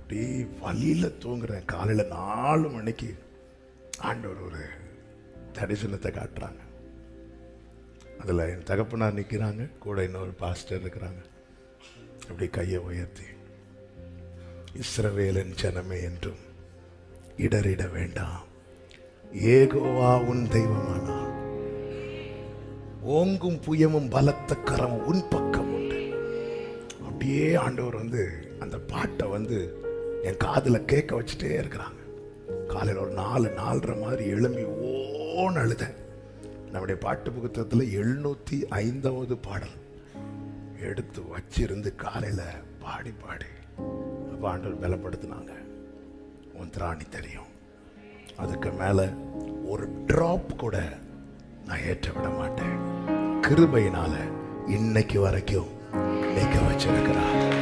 அப்படி வழியில் தூங்குறேன். காலையில் 4 மணிக்கு ஆண்டவர் ஒரு தரிசனத்தை காட்டுறாங்க. அதில் என் தகப்பனார் நிற்கிறாங்க, கூட இன்னொரு பாஸ்டர் இருக்கிறாங்க. அப்படி கையை உயர்த்தி, இஸ்ரவேலின் ஜனமே என்றும் இடறிட வேண்டாம், ஏகோவா உன் தெய்வமானா, ஓங்கும் புயமும் பலத்த கரம் உன் பக்கம் உண்டு. அப்படியே ஆண்டவர் அந்த பாட்டை என் காதில் கேட்க வச்சுட்டே இருக்கிறாங்க. காலையில் ஒரு 4:30 மாதிரி எழும்பி ஓன்னு அழுதேன். நம்முடைய பாட்டு புத்தகத்தில் 705வது பாடல் எடுத்து வச்சிருந்து காலையில் பாடி அப்போ ஆண்டவர் பலப்படுத்தினாங்க. உன் திராணி தெரியும், அதுக்கு மேலே ஒரு டிராப் கூட நான் ஏற்ற விட மாட்டேன். கிருபையினால இன்னைக்கு வரைக்கும் நிற்க வச்சிருக்கிறார்.